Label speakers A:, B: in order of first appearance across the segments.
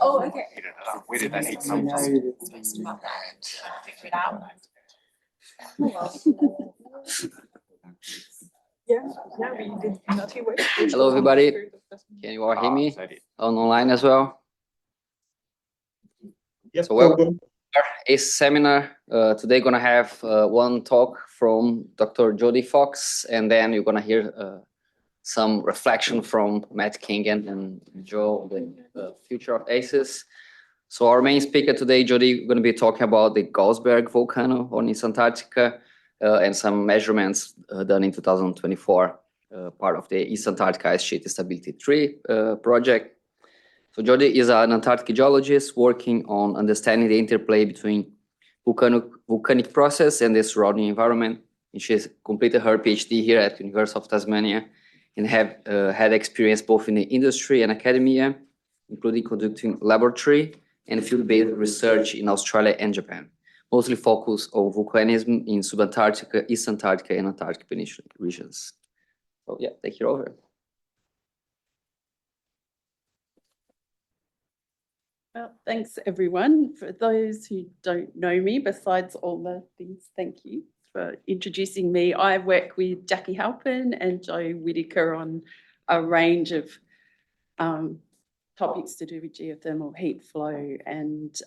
A: Oh, okay.
B: We did that.
A: Figure it out.
C: Hello, everybody. Can you all hear me online as well?
D: Yes,
C: So welcome to our ACEAS seminar. Today, gonna have one talk from Dr. Jodi Fox, and then you're gonna hear some reflection from Matt Kingen and Joe, the future of ACEAS. So our main speaker today, Jodi, going to be talking about the Gaussberg volcano on East Antarctica and some measurements done in 2024, part of the East Antarctic Ice Sheet Stability 3 project. So Jodi is an Antarctic geologist working on understanding the interplay between volcanic process and the surrounding environment. And she's completed her PhD here at the University of Tasmania and have had experience both in the industry and academia, including conducting laboratory and field-based research in Australia and Japan, mostly focused on volcanism in subantarctica, East Antarctica, and Antarctic Peninsula regions. So yeah, take it over.
E: Well, thanks everyone. For those who don't know me, besides all the things, thank you for introducing me. I work with Jackie Halpin and Joe Whitaker on a range of topics to do with geothermal heat flow and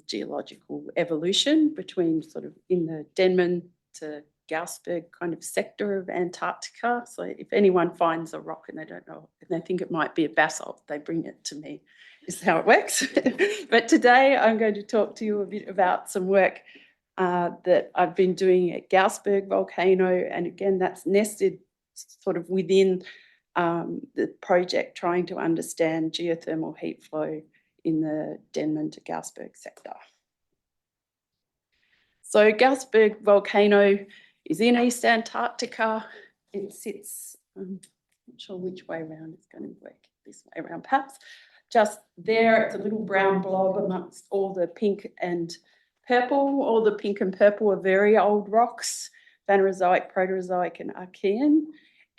E: geological evolution between sort of in the Denman to Gaussberg kind of sector of Antarctica. So if anyone finds a rock and they don't know, and they think it might be a basalt, they bring it to me, is how it works. But today I'm going to talk to you a bit about some work that I've been doing at Gaussberg volcano. And again, that's nested sort of within the project trying to understand geothermal heat flow in the Denman to Gaussberg sector. So Gaussberg volcano is in East Antarctica. It sits, I'm not sure which way around it's going to work, this way around perhaps. Just there, it's a little brown blob amongst all the pink and purple. All the pink and purple are very old rocks, Phanerozoic, Proterozoic and Archean.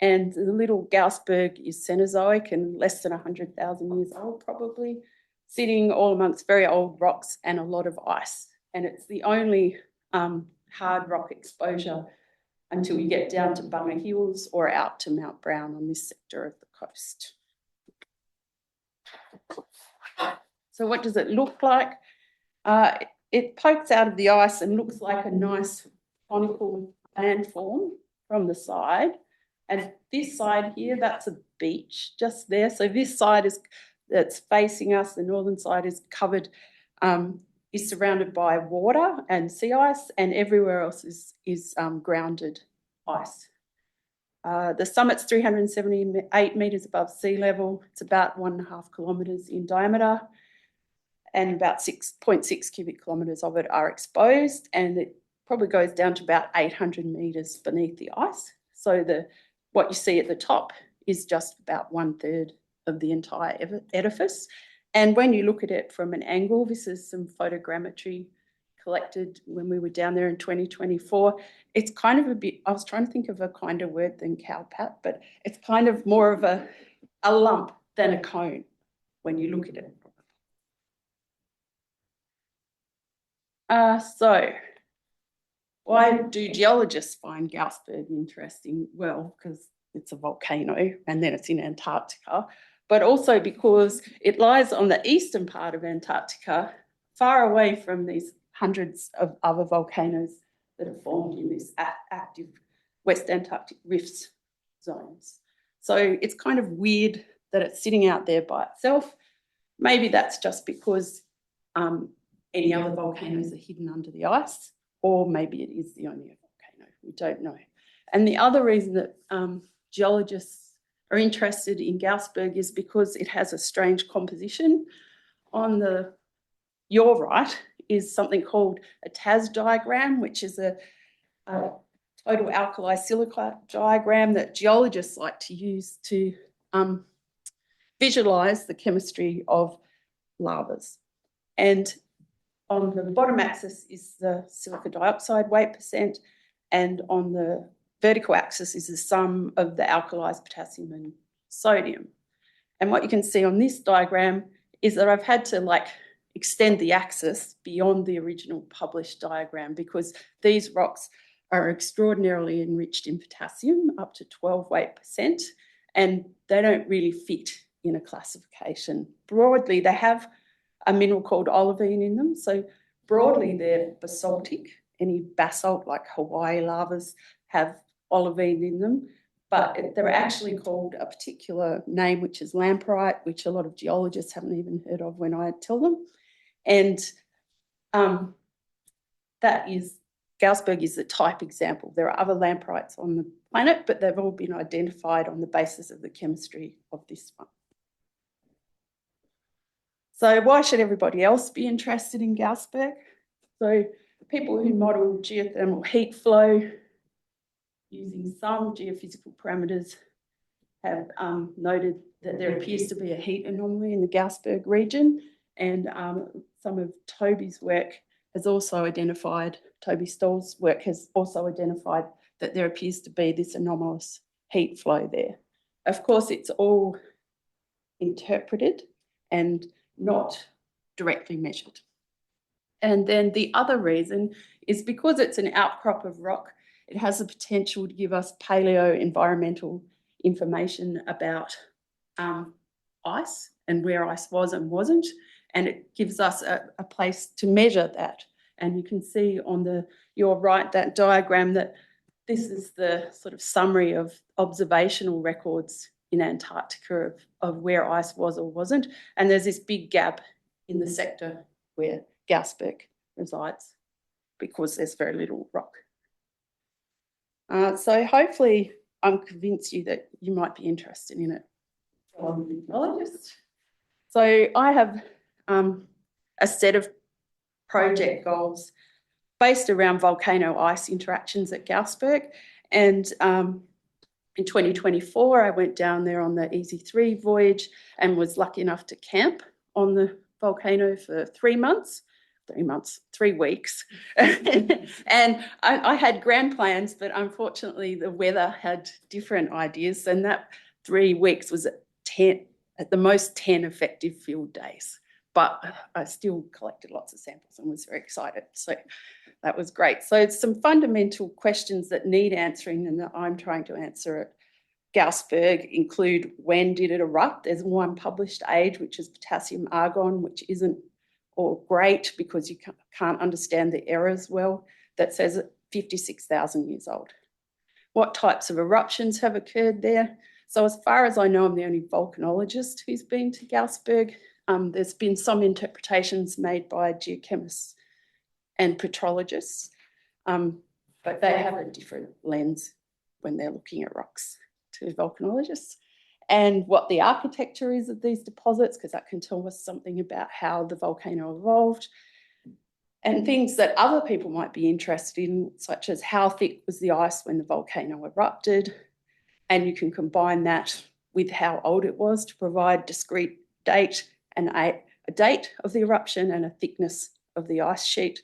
E: And the little Gaussberg is Cenozoic and less than 100,000 years old probably, sitting all amongst very old rocks and a lot of ice. And it's the only hard rock exposure until you get down to Bunga Hills or out to Mount Brown on this sector of the coast. So what does it look like? It pokes out of the ice and looks like a nice conical landform from the side. And this side here, that's a beach just there. So this side that's facing us, the northern side is covered, is surrounded by water and sea ice, and everywhere else is grounded ice. The summit's 378 metres above sea level. It's about 1.5 kilometres in diameter, and about 6.6 cubic kilometres of it are exposed, and it probably goes down to about 800 metres beneath the ice. So what you see at the top is just about 1/3 of the entire edifice. And when you look at it from an angle, this is some photogrammetry collected when we were down there in 2024. It's kind of a bit, I was trying to think of a kinder word than cowpat, but it's kind of more of a lump than a cone when you look at it. So why do geologists find Gaussberg interesting? Well, because it's a volcano and then it's in Antarctica, but also because it lies on the eastern part of Antarctica, far away from these hundreds of other volcanoes that are formed in this active West Antarctic rifts zones. So it's kind of weird that it's sitting out there by itself. Maybe that's just because any other volcanoes are hidden under the ice, or maybe it is the only volcano, we don't know. And the other reason that geologists are interested in Gaussberg is because it has a strange composition. On your right is something called a TAS diagram, which is a total alkali silica diagram that geologists like to use to visualize the chemistry of lavas. And on the bottom axis is the silica dioxide weight percent, and on the vertical axis is the sum of the alkalis, potassium and sodium. And what you can see on this diagram is that I've had to extend the axis beyond the original published diagram, because these rocks are extraordinarily enriched in potassium, up to 12 weight percent, and they don't really fit in a classification. Broadly, they have a mineral called olivine in them. So broadly, they're basaltic. Any basalt like Hawaii lavas have olivine in them, but they're actually called a particular name, which is lamproite, which a lot of geologists haven't even heard of when I tell them. And that is, Gaussberg is the type example. There are other lamprites on the planet, but they've all been identified on the basis of the chemistry of this one. So why should everybody else be interested in Gaussberg? So people who model geothermal heat flow using some geophysical parameters have noted that there appears to be a heat anomaly in the Gaussberg region, and some of Toby's work has also identified, Toby Stoll's work has also identified that there appears to be this anomalous heat flow there. Of course, it's all interpreted and not directly measured. And then the other reason is because it's an outcrop of rock, it has the potential to give us paleo-environmental information about ice and where ice was and wasn't, and it gives us a place to measure that. And you can see on your right, that diagram, that this is the sort of summary of observational records in Antarctica of where ice was or wasn't. And there's this big gap in the sector where Gaussberg resides because there's very little rock. So hopefully I'm convinced you that you might be interested in it. So I have a set of project goals based around volcano ice interactions at Gaussberg. And in 2024, I went down there on the EZ3 voyage and was lucky enough to camp on the volcano for 3 months. 3 weeks. And I had grand plans, but unfortunately the weather had different ideas. And that 3 weeks was at the most 10 effective field days. But I still collected lots of samples and was very excited. So that was great. So it's some fundamental questions that need answering and that I'm trying to answer at Gaussberg include: when did it erupt? There's one published age, which is potassium argon, which isn't or great because you can't understand the errors well, that says 56,000 years old. What types of eruptions have occurred there? So as far as I know, I'm the only volcanologist who's been to Gaussberg. There's been some interpretations made by geochemists and petrologists, but they have a different lens when they're looking at rocks to volcanologists. And what the architecture is of these deposits, because that can tell us something about how the volcano evolved, and things that other people might be interested in, such as how thick was the ice when the volcano erupted, and you can combine that with how old it was to provide discrete date and a date of the eruption and a thickness of the ice sheet,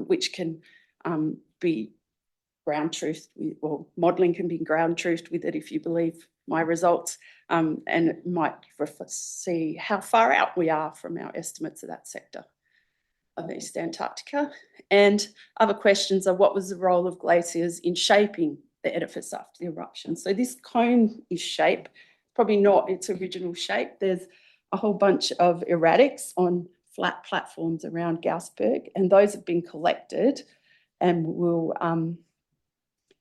E: which can be ground truthed, or modelling can be ground truthed with it if you believe my results, and it might see how far out we are from our estimates of that sector of East Antarctica. And other questions are: what was the role of glaciers in shaping the edifice after the eruption? So this cone-ish shape, probably not its original shape. There's a whole bunch of erratics on flat platforms around Gaussberg, and those have been collected and will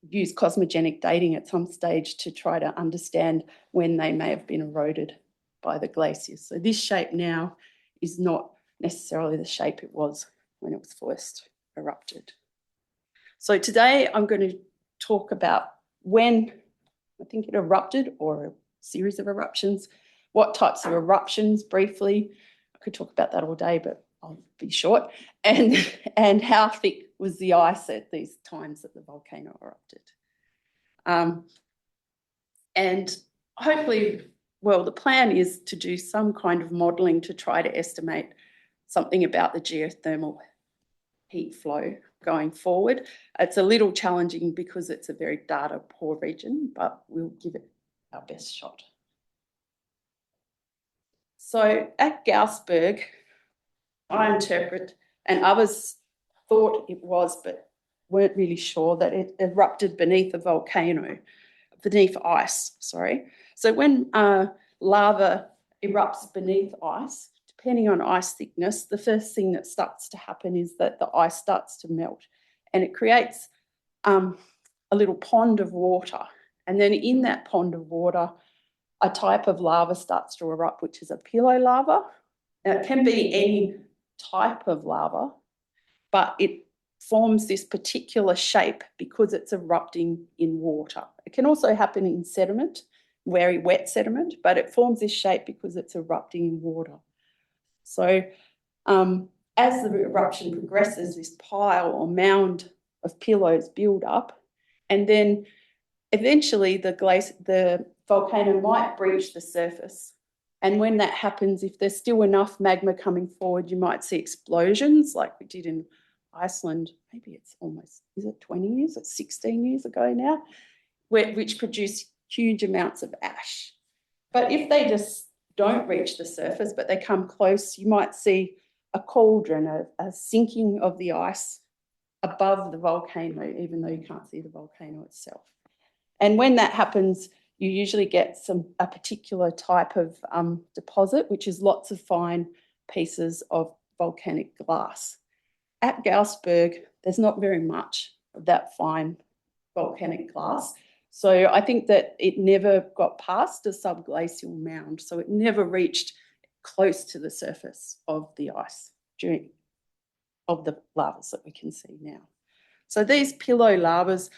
E: use cosmogenic dating at some stage to try to understand when they may have been eroded by the glaciers. So this shape now is not necessarily the shape it was when it was first erupted. So today I'm going to talk about when I think it erupted, or a series of eruptions, what types of eruptions briefly. I could talk about that all day, but I'll be short. And how thick was the ice at these times that the volcano erupted. And hopefully, well, the plan is to do some kind of modelling to try to estimate something about the geothermal heat flow going forward. It's a little challenging because it's a very data poor region, but we'll give it our best shot. So at Gaussberg, I interpret, and others thought it was, but weren't really sure, that it erupted beneath a volcano, beneath ice, sorry. So when lava erupts beneath ice, depending on ice thickness, the first thing that starts to happen is that the ice starts to melt, and it creates a little pond of water. And then in that pond of water, a type of lava starts to erupt, which is a pillow lava. Now, it can be any type of lava, but it forms this particular shape because it's erupting in water. It can also happen in sediment, very wet sediment, but it forms this shape because it's erupting in water. So as the eruption progresses, this pile or mound of pillows build up, and then eventually the volcano might breach the surface. And when that happens, if there's still enough magma coming forward, you might see explosions like we did in Iceland. Maybe it's almost, is it 20 years? It's 16 years ago now, which produce huge amounts of ash. But if they just don't reach the surface, but they come close, you might see a cauldron, a sinking of the ice above the volcano, even though you can't see the volcano itself. And when that happens, you usually get a particular type of deposit, which is lots of fine pieces of volcanic glass. At Gaussberg, there's not very much of that fine volcanic glass. So I think that it never got past a subglacial mound. So it never reached close to the surface of the ice of the lavas that we can see now. So these pillow lavas,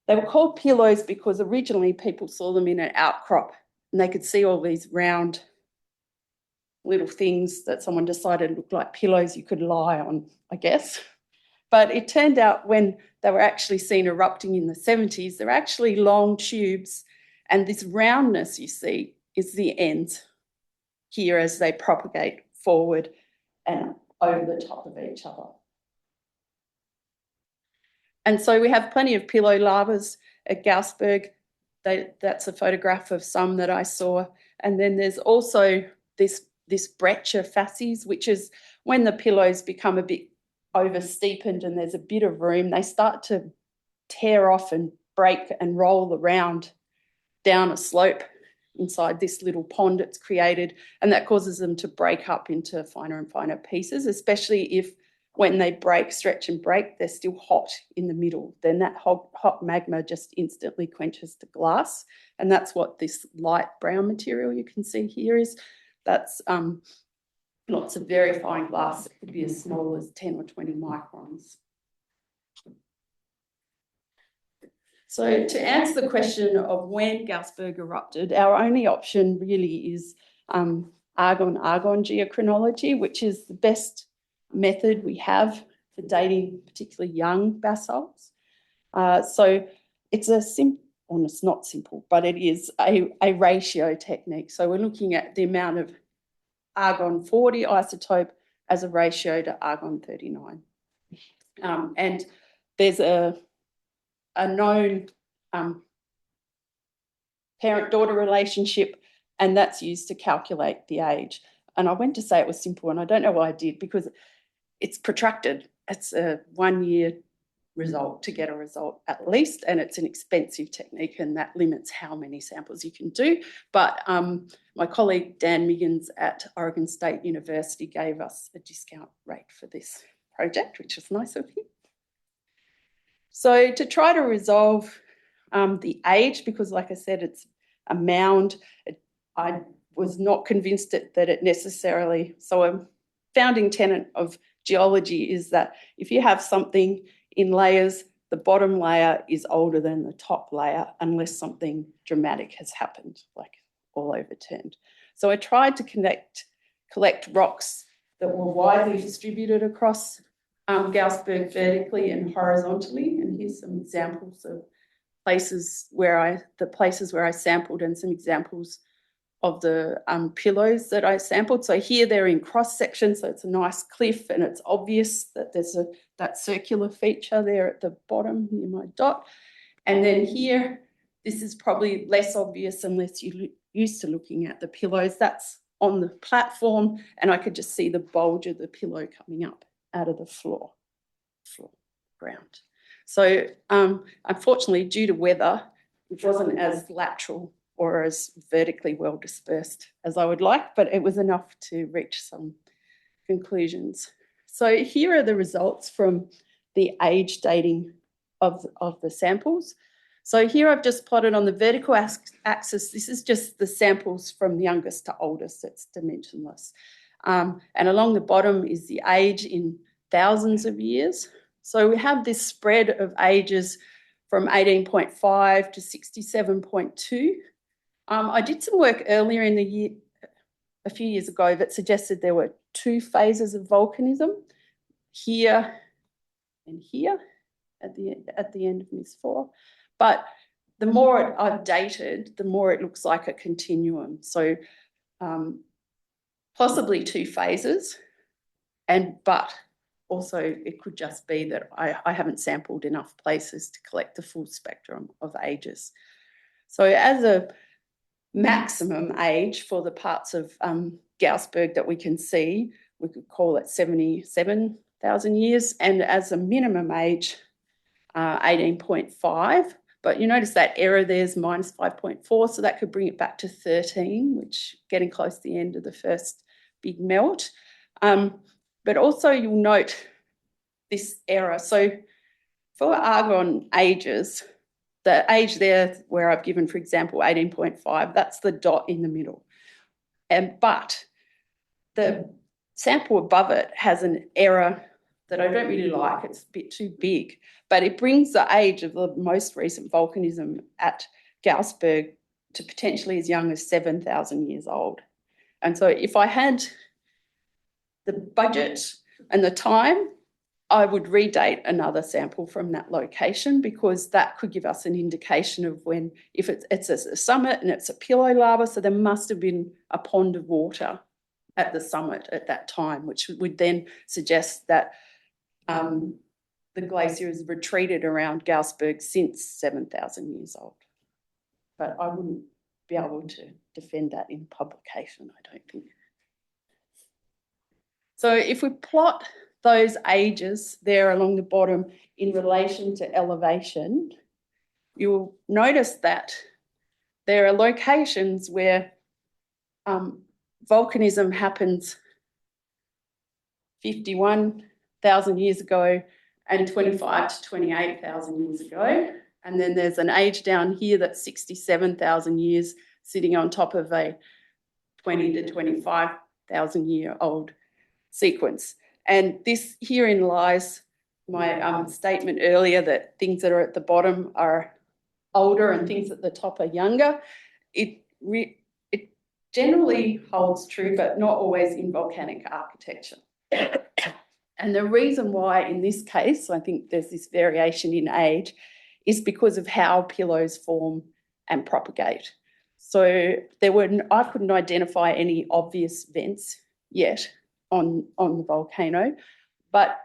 E: they were called pillows because originally people saw them in an outcrop and they could see all these round little things that someone decided looked like pillows you could lie on, I guess. But it turned out when they were actually seen erupting in the 70s, they're actually long tubes, and this roundness you see is the ends here as they propagate forward and over the top of each other. And so we have plenty of pillow lavas at Gaussberg. That's a photograph of some that I saw. And then there's also this breccia facies, which is when the pillows become a bit over-steepened and there's a bit of room, they start to tear off and break and roll around down a slope inside this little pond it's created, and that causes them to break up into finer and finer pieces, especially if when they break, stretch and break, they're still hot in the middle. Then that hot magma just instantly quenches the glass, and that's what this light brown material you can see here is. That's lots of very fine glass. It could be as small as 10 or 20 microns. So to answer the question of when Gaussberg erupted, our only option really is argon-argon geochronology, which is the best method we have for dating particularly young basalts. So it's it's not simple, but it is a ratio technique. So we're looking at the amount of argon-40 isotope as a ratio to argon-39. And there's a known parent-daughter relationship, and that's used to calculate the age. And I went to say it was simple, and I don't know why I did, because it's protracted. It's a 1 year result to get a result at least, and it's an expensive technique, and that limits how many samples you can do. But my colleague Dan Miggins at Oregon State University gave us a discount rate for this project, which is nice of him. So to try to resolve the age, because like I said, it's a mound, I was not convinced that it necessarily, so a founding tenet of geology is that if you have something in layers, the bottom layer is older than the top layer unless something dramatic has happened, like all overturned. So I tried to collect rocks that were widely distributed across Gaussberg vertically and horizontally, and here's some examples of places where I sampled and some examples of the pillows that I sampled. So here they're in cross section, so it's a nice cliff, and it's obvious that there's that circular feature there at the bottom near my dot. And then here, this is probably less obvious unless you're used to looking at the pillows. That's on the platform, and I could just see the bulge of the pillow coming up out of the floor ground. So unfortunately, due to weather, it wasn't as lateral or as vertically well dispersed as I would like, but it was enough to reach some conclusions. So here are the results from the age dating of the samples. So here I've just plotted on the vertical axis, this is just the samples from youngest to oldest, it's dimensionless. And along the bottom is the age in thousands of years. So we have this spread of ages from 18.5 to 67.2. I did some work earlier in the year, a few years ago, that suggested there were 2 phases of volcanism, here and here at the end of MIS 4. But the more I've dated, the more it looks like a continuum. So possibly 2 phases, but also it could just be that I haven't sampled enough places to collect the full spectrum of ages. So as a maximum age for the parts of Gaussberg that we can see, we could call it 77,000 years, and as a minimum age, 18.5. But you notice that error there's minus 5.4, so that could bring it back to 13, which getting close to the end of the first big melt. But also you'll note this error. So for argon ages, the age there where I've given, for example, 18.5, that's the dot in the middle. But the sample above it has an error that I don't really like. It's a bit too big, but it brings the age of the most recent volcanism at Gaussberg to potentially as young as 7,000 years old. And so if I had the budget and the time, I would redate another sample from that location, because that could give us an indication of when, if it's a summit and it's a pillow lava, so there must have been a pond of water at the summit at that time, which would then suggest that the glacier has retreated around Gaussberg since 7,000 years old. But I wouldn't be able to defend that in publication, I don't think. So if we plot those ages there along the bottom in relation to elevation, you'll notice that there are locations where volcanism happens 51,000 years ago and 25 to 28,000 years ago. And then there's an age down here that's 67,000 years sitting on top of a 20 to 25,000 year old sequence. And this herein lies my statement earlier that things that are at the bottom are older and things at the top are younger. It generally holds true, but not always in volcanic architecture. And the reason why in this case, I think there's this variation in age, is because of how pillows form and propagate. So I couldn't identify any obvious vents yet on the volcano, but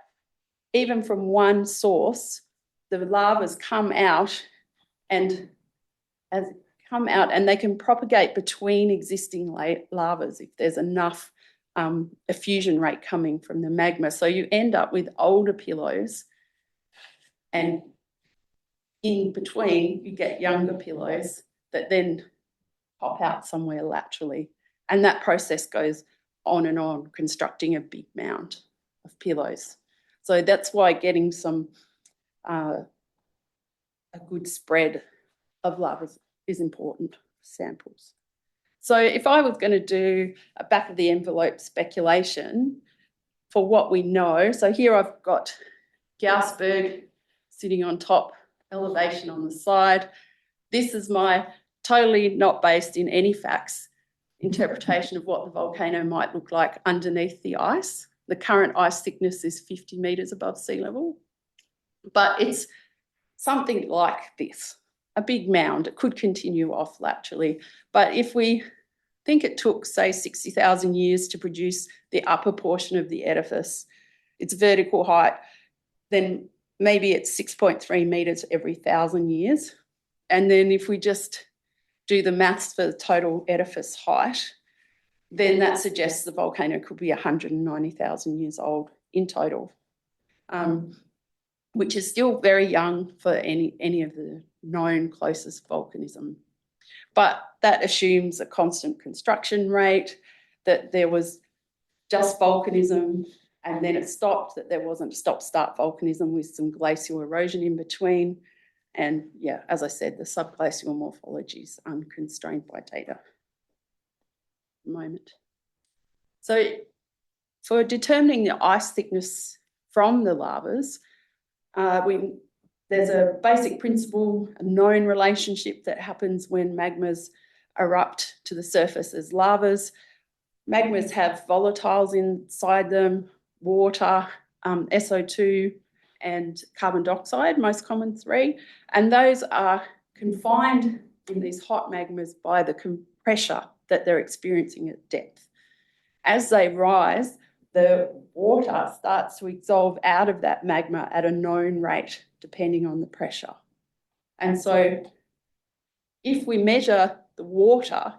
E: even from one source, the lavas come out and they can propagate between existing lavas if there's enough effusion rate coming from the magma. So you end up with older pillows, and in between you get younger pillows that then pop out somewhere laterally. And that process goes on and on, constructing a big mound of pillows. So that's why getting a good spread of lavas is important for samples. So if I was going to do a back of the envelope speculation for what we know, so here I've got Gaussberg sitting on top, elevation on the side. This is my totally not based in any facts interpretation of what the volcano might look like underneath the ice. The current ice thickness is 50 metres above sea level, but it's something like this, a big mound. It could continue off laterally, but if we think it took, say, 60,000 years to produce the upper portion of the edifice. Its vertical height, then maybe it's 6.3 metres every 1,000 years. And then if we just do the maths for the total edifice height, then that suggests the volcano could be 190,000 years old in total, which is still very young for any of the known closest volcanism. But that assumes a constant construction rate, that there was just volcanism and then it stopped, that there wasn't stop-start volcanism with some glacial erosion in between. And yeah, as I said, the subglacial morphology is unconstrained by data at the moment. So for determining the ice thickness from the lavas, there's a basic principle, a known relationship that happens when magmas erupt to the surface as lavas. Magmas have volatiles inside them, water, SO2 and carbon dioxide, most common three, and those are confined in these hot magmas by the pressure that they're experiencing at depth. As they rise, the water starts to dissolve out of that magma at a known rate, depending on the pressure. And so if we measure the water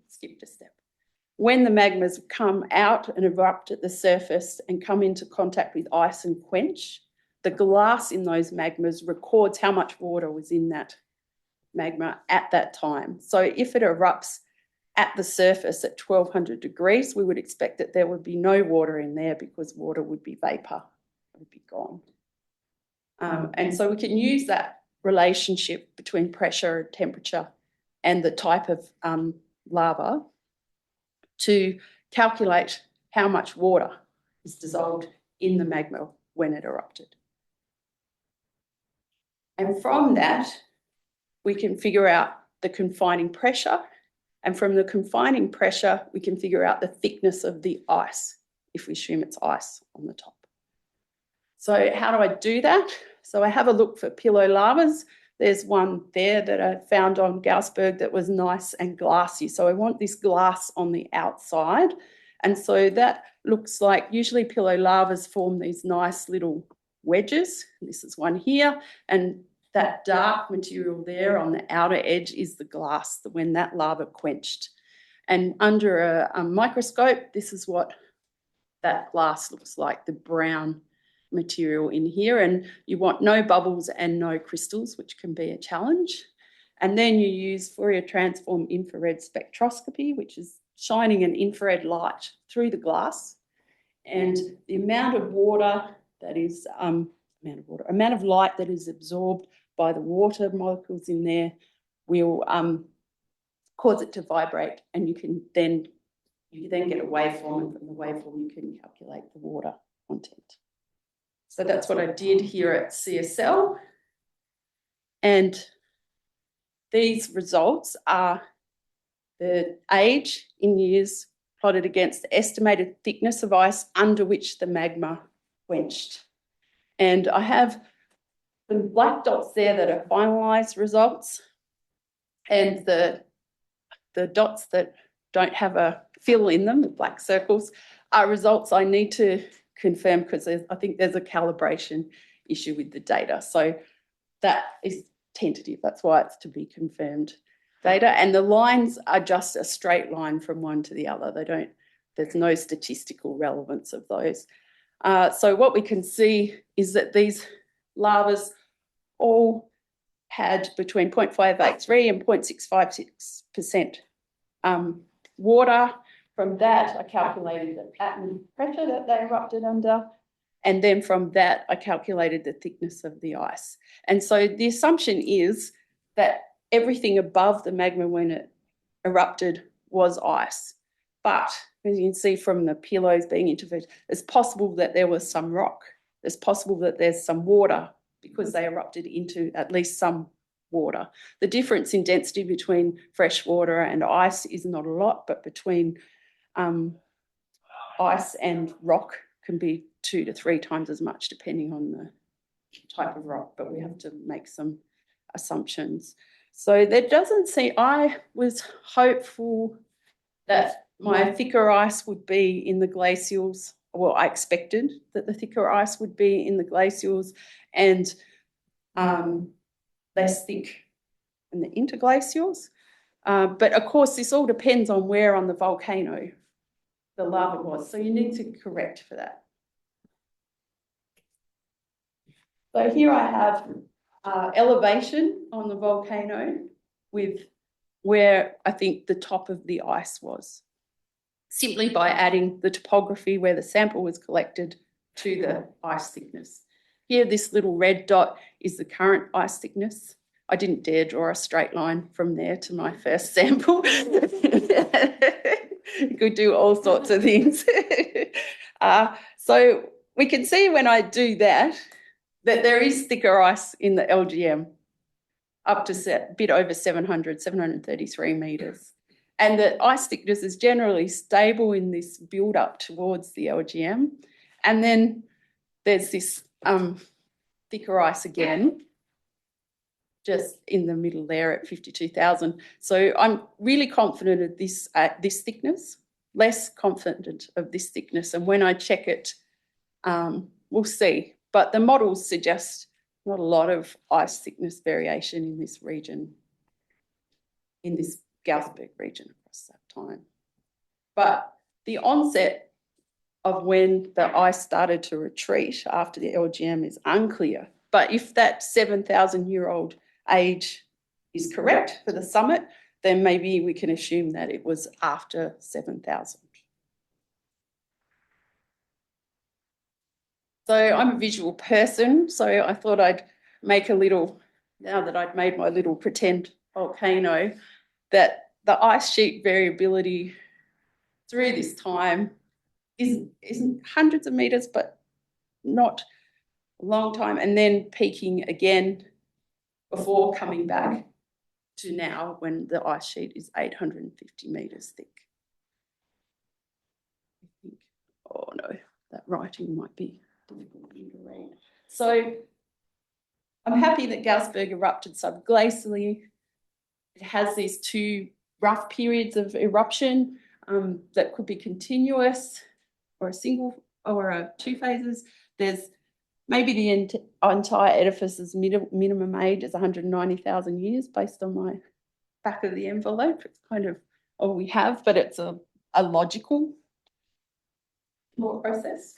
E: skipped a step. When the magmas come out and erupt at the surface and come into contact with ice and quench, the glass in those magmas records how much water was in that magma at that time. So if it erupts at the surface at 1200 degrees, we would expect that there would be no water in there because water would be vapour, it would be gone. And so we can use that relationship between pressure, temperature, and the type of lava to calculate how much water is dissolved in the magma when it erupted. And from that, we can figure out the confining pressure. And from the confining pressure, we can figure out the thickness of the ice, if we assume it's ice on the top. So how do I do that? So I have a look for pillow lavas. There's one there that I found on Gaussberg that was nice and glassy. So I want this glass on the outside. And so that looks like usually pillow lavas form these nice little wedges. This is one here. And that dark material there on the outer edge is the glass when that lava quenched. And under a microscope, this is what that glass looks like, the brown material in here. And you want no bubbles and no crystals, which can be a challenge. And then you use Fourier transform infrared spectroscopy, which is shining an infrared light through the glass. And the amount of water that is, amount of light that is absorbed by the water molecules in there will cause it to vibrate, and you then get a waveform, and from the waveform you can calculate the water content. So that's what I did here at CSL. And these results are the age in years plotted against the estimated thickness of ice under which the magma quenched. And I have the black dots there that are finalised results, and the dots that don't have a fill in them, the black circles, are results I need to confirm because I think there's a calibration issue with the data. So that is tentative. That's why it's to be confirmed data. And the lines are just a straight line from one to the other. There's no statistical relevance of those. So what we can see is that these lavas all had between 0.583 and 0.656% water. From that, I calculated the pattern pressure that they erupted under. And then from that, I calculated the thickness of the ice. And so the assumption is that everything above the magma when it erupted was ice. But as you can see from the pillows being interviewed, it's possible that there was some rock. It's possible that there's some water because they erupted into at least some water. The difference in density between fresh water and ice is not a lot, but between ice and rock can be 2 to 3 times as much depending on the type of rock, but we have to make some assumptions. So there doesn't seem, I was hopeful that my thicker ice would be in the glacials. Well, I expected that the thicker ice would be in the glacials and less thick in the interglacials. But of course, this all depends on where on the volcano the lava was. So you need to correct for that. So here I have elevation on the volcano with where I think the top of the ice was, simply by adding the topography where the sample was collected to the ice thickness. Here, this little red dot is the current ice thickness. I didn't dare draw a straight line from there to my first sample. You could do all sorts of things. So we can see when I do that, that there is thicker ice in the LGM, up to a bit over 733 metres. And the ice thickness is generally stable in this build up towards the LGM. And then there's this thicker ice again, just in the middle there at 52,000. So I'm really confident of this at this thickness, less confident of this thickness. And when I check it, we'll see. But the models suggest not a lot of ice thickness variation in this region, in this Gaussberg region across that time. But the onset of when the ice started to retreat after the LGM is unclear. But if that 7,000-year-old age is correct for the summit, then maybe we can assume that it was after 7,000. So I'm a visual person, so I thought I'd make a little, now that I'd made my little pretend volcano, that the ice sheet variability through this time isn't hundreds of metres, but not a long time, and then peaking again before coming back to now when the ice sheet is 850 metres thick. I think, oh no, that writing might be difficult to read. So I'm happy that Gaussberg erupted subglacially. It has these two rough periods of eruption that could be continuous or a single or two phases. There's maybe the entire edifice's minimum age is 190,000 years based on my back of the envelope. It's kind of all we have, but it's a logical thought process.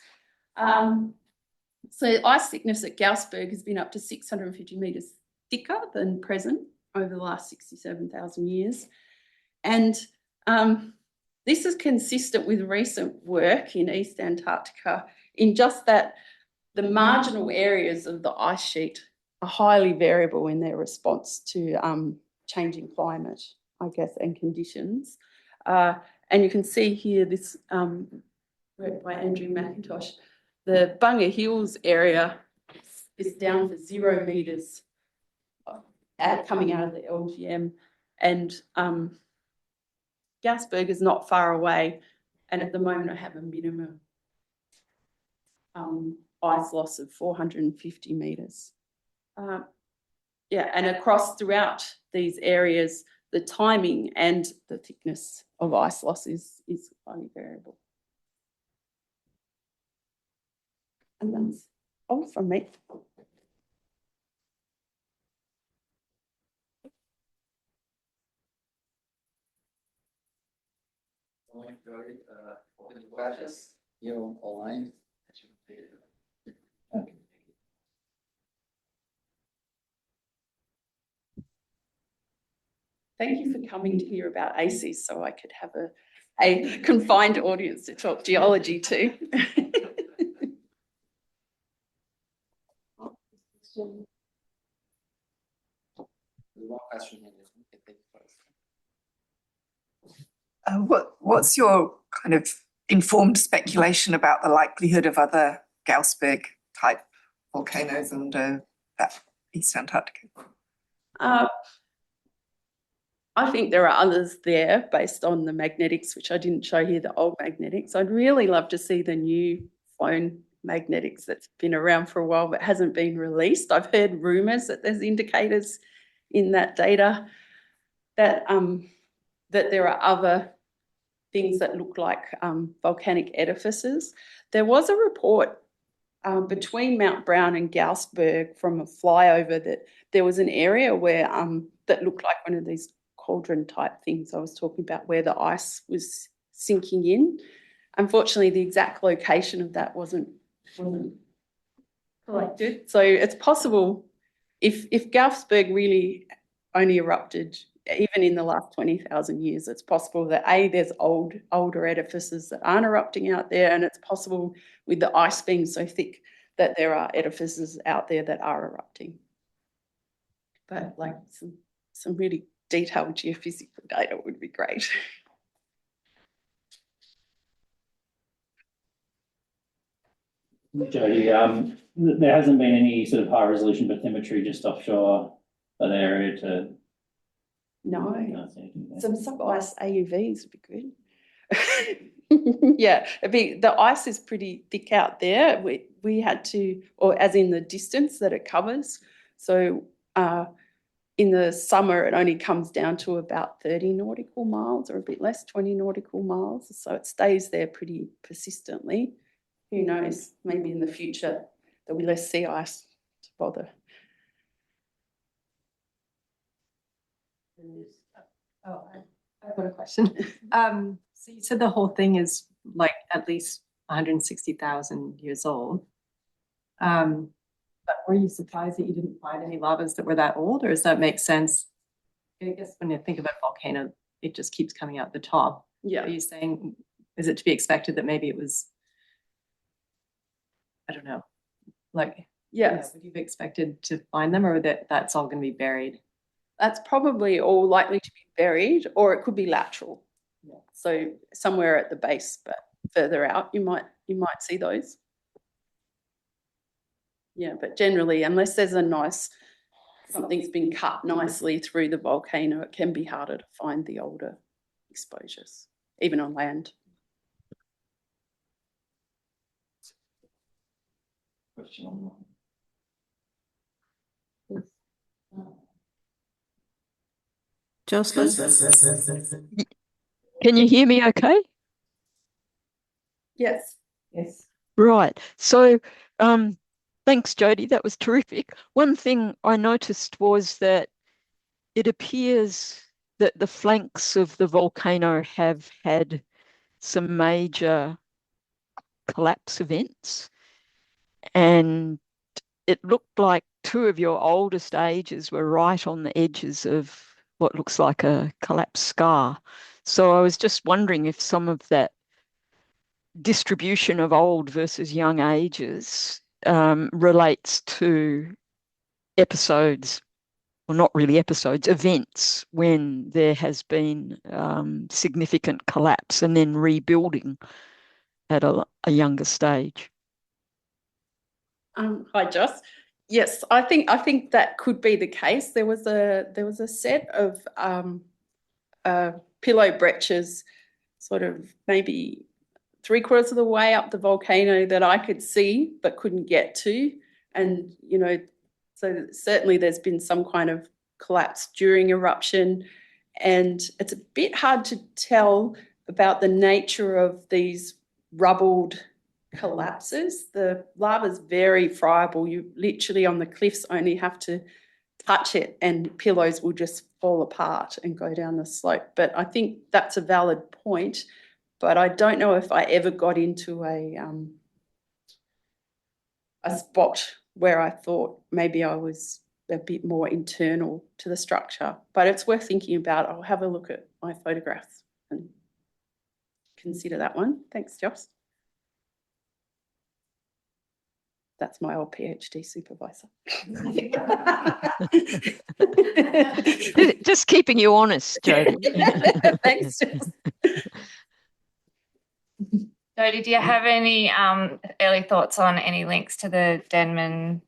E: So ice thickness at Gaussberg has been up to 650 metres thicker than present over the last 67,000 years. And this is consistent with recent work in East Antarctica in just that the marginal areas of the ice sheet are highly variable in their response to changing climate, I guess, and conditions. And you can see here this work by Andrew McIntosh. The Bunga Hills area is down for 0 metres coming out of the LGM, and Gaussberg is not far away, and at the moment I have a minimum ice loss of 450 metres. Yeah, and across throughout these areas, the timing and the thickness of ice loss is highly variable. And that's all from me.
C: Questions here online.
E: Thank you for coming to hear about ACEAS so I could have a confined audience to talk geology to.
C: One question here.
A: What's your kind of informed speculation about the likelihood of other Gaussberg type volcanoes under that East Antarctica?
E: I think there are others there based on the magnetics, which I didn't show here, the old magnetics. I'd really love to see the new phone magnetics that's been around for a while but hasn't been released. I've heard rumours that there's indicators in that data that that there are other things that look like volcanic edifices. There was a report between Mount Brown and Gaussberg from a flyover that there was an area where that looked like one of these cauldron type things I was talking about, where the ice was sinking in. Unfortunately, the exact location of that wasn't collected. So it's possible if Gaussberg really only erupted even in the last 20,000 years, it's possible that there's older edifices that aren't erupting out there, and it's possible with the ice being so thick that there are edifices out there that are erupting. But like some really detailed geophysical data would be great.
B: Jodi, there hasn't been any sort of high resolution bathymetry just offshore that area to.
E: No, some sub-ice AUVs would be good. Yeah, the ice is pretty thick out there. We had to, or as in the distance that it covers. So in the summer, it only comes down to about 30 nautical miles or a bit less, 20 nautical miles. So it stays there pretty persistently. Who knows, maybe in the future there'll be less sea ice to bother.
D: Oh, I've got a question. So you said the whole thing is like at least 160,000 years old. But were you surprised that you didn't find any lavas that were that old, or does that make sense? I guess when you think about volcano, it just keeps coming out the top.
E: Yeah.
D: Are you saying, is it to be expected that maybe it was, I don't know, like,
E: Yes.
D: would you have expected to find them, or that's all going to be buried?
E: That's probably all likely to be buried, or it could be lateral. Yeah. So somewhere at the base, but further out, you might see those. Yeah, but generally, unless there's something's been cut nicely through the volcano, it can be harder to find the older exposures, even on land.
B: Question on
F: Jocelyn? Can you hear me okay?
E: Yes. Yes.
F: Right. So thanks, Jodi. That was terrific. One thing I noticed was that it appears that the flanks of the volcano have had some major collapse events, and it looked like two of your oldest ages were right on the edges of what looks like a collapsed scar. So I was just wondering if some of that distribution of old versus young ages relates to episodes, well, not really episodes, events when there has been significant collapse and then rebuilding at a younger stage.
E: Hi, Joss. Yes, I think that could be the case. There was a set of pillow breccias, sort of maybe 3/4 of the way up the volcano that I could see but couldn't get to, and so certainly there's been some kind of collapse during eruption, and it's a bit hard to tell about the nature of these rubbled collapses. The lava is very friable. You literally on the cliffs only have to touch it and pillows will just fall apart and go down the slope. But I think that's a valid point. But I don't know if I ever got into a spot where I thought maybe I was a bit more internal to the structure. But it's worth thinking about. I'll have a look at my photographs and consider that one. Thanks, Joss. That's my old PhD supervisor.
F: Just keeping you honest, Jodi.
E: Thanks.
G: Jodi, do you have any early thoughts on any links to the Denman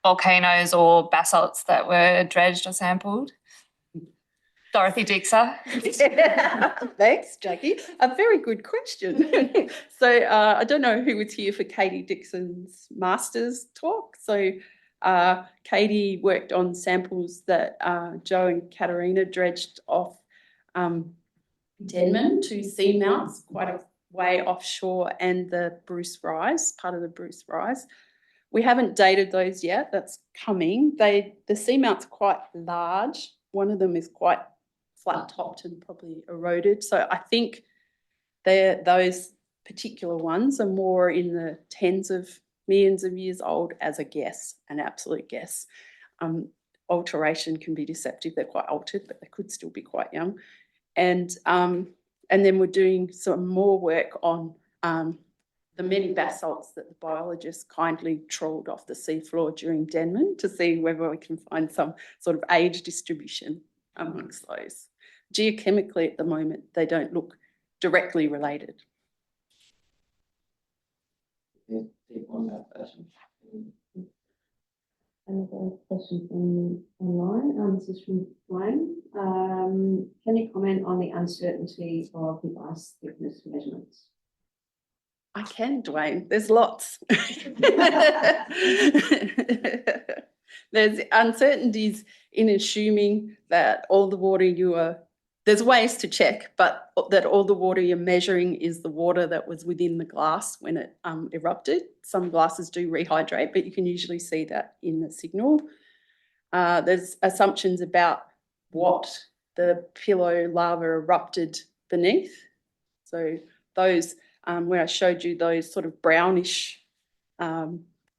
G: volcanoes or basalts that were dredged or sampled? Dorothy Dixer.
E: Yeah. Thanks, Jackie. A very good question. So I don't know who was here for Katie Dixon's master's talk. So Katie worked on samples that Joe and Katerina dredged off Denman to seamounts, quite a way offshore, and the Bruce Rise, part of the Bruce Rise. We haven't dated those yet. That's coming. The seamounts are quite large. One of them is quite flat topped and probably eroded. So I think those particular ones are more in the tens of millions of years old as a guess, an absolute guess. Alteration can be deceptive. They're quite altered, but they could still be quite young. And then we're doing some more work on the many basalts that the biologists kindly trawled off the seafloor during Denman to see whether we can find some sort of age distribution amongst those. Geochemically, at the moment, they don't look directly related.
H: Another question from online. This is from Dwayne. Can you comment on the uncertainty of the ice thickness measurements?
E: I can, Dwayne. There's lots. There's uncertainties in assuming that all the water there's ways to check, but that all the water you're measuring is the water that was within the glass when it erupted. Some glasses do rehydrate, but you can usually see that in the signal. There's assumptions about what the pillow lava erupted beneath. So those, where I showed you those sort of brownish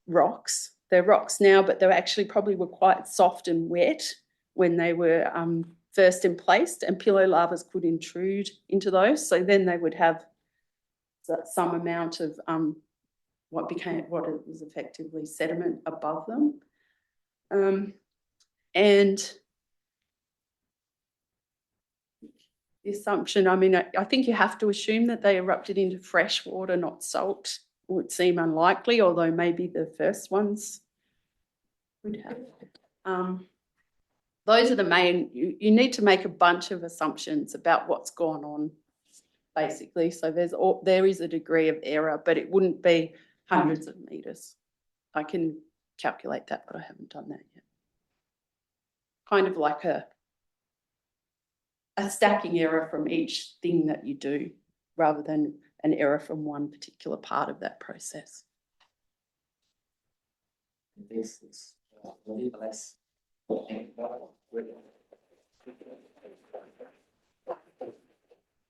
E: rocks, they're rocks now, but they actually probably were quite soft and wet when they were first emplaced, and pillow lavas could intrude into those. So then they would have some amount of what was effectively sediment above them. And the assumption, I mean, I think you have to assume that they erupted into fresh water, not salt. It would seem unlikely, although maybe the first ones would have. Those are the main, you need to make a bunch of assumptions about what's gone on, basically. So there is a degree of error, but it wouldn't be hundreds of meters. I can calculate that, but I haven't done that yet. Kind of like a stacking error from each thing that you do, rather than an error from one particular part of that process.
C: This is less.